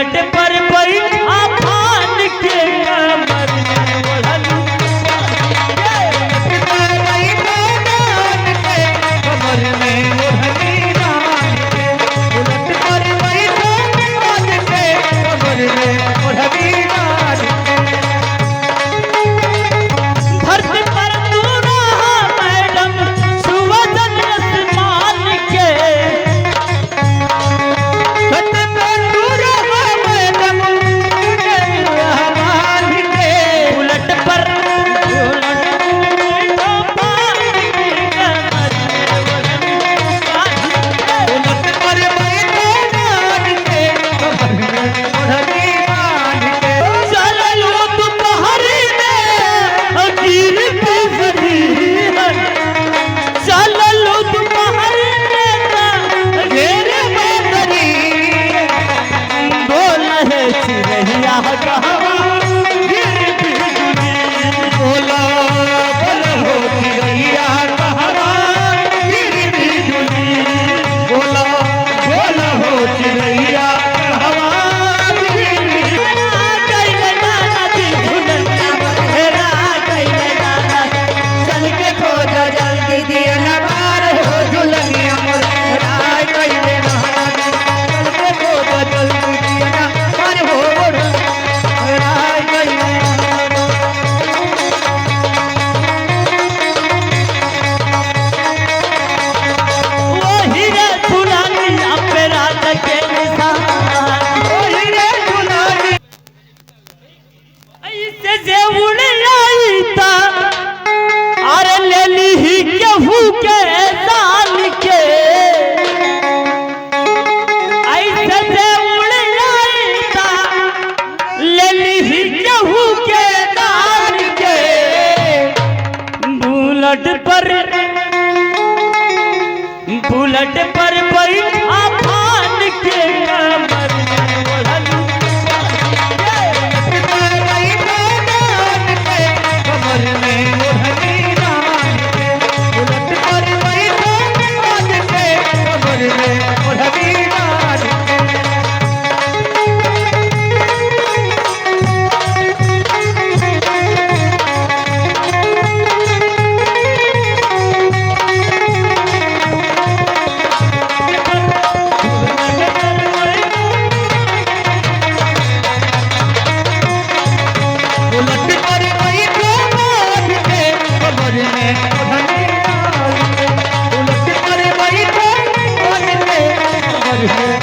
उलट पर बैठा फान के कमर में ओढ़लू कमर में ओढ़नी रान के उलट पर बैठा फान के कमर में ओढ़नी रान के धरती पर तू रहा मैडम सुवदन आसमान के उलट पर चलो दोपहरी में गिर पे जरीहन चलो दोपहरी में घेर बदरी बोल है चिरैया कहवा गिर बिजुली बोला बोल हो चिड़ैया कहवा गिर बिजुली बोला बोल हो चिड़ैया कहवा गिर बिजुली कैले नाना दी झुलनिया हेरा कैले नाना चल के खोज जल्दी दिया न बार हो झुलनिया मोर राय कैले नहा चल के खोज जल्दी दिया न बार हो मोर राय कैले वही रे झुलनिया पे रात के निशान ओही रे झुलनी ऐसे जे उड़ आई ता अरे ले ली केहू के दाल के ऐसे जे उड़ आई ता ले ली केहू के दाल के बुलेट पर बैठा फान के कमर में ओढ़लू कमर में ओढ़नी रान के उलट पर बैठो रान के कमर में ओढ़नी रान के उलट पर बैठो रान के कमर में ओढ़नी रान के उलट पर बैठो रान के कमर में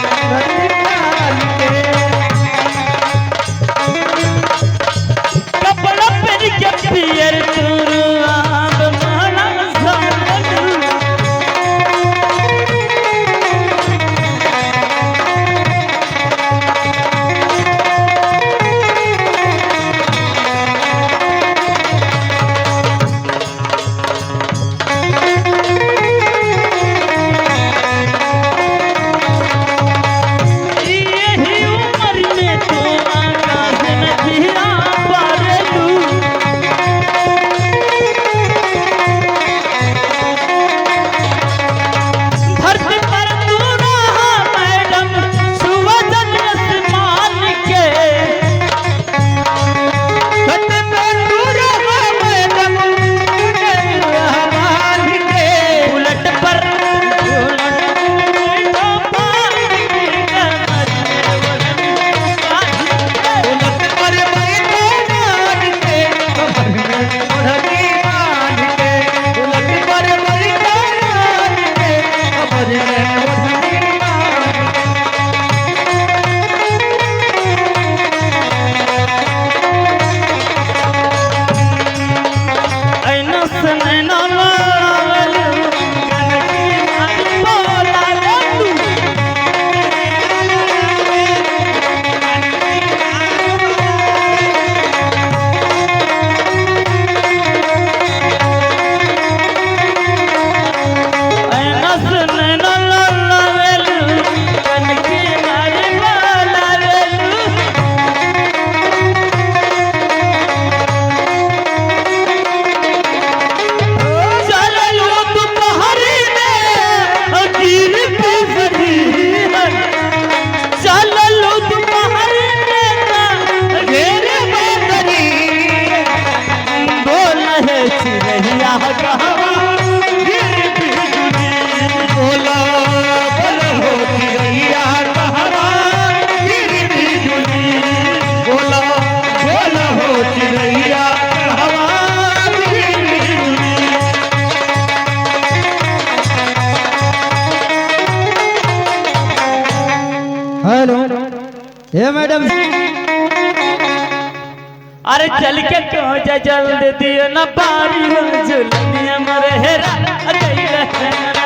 हेलो हे मैडम अरे चल के क्यों जा जल्द दियो ना पारी हो झुलनिया मर हेरा गइल है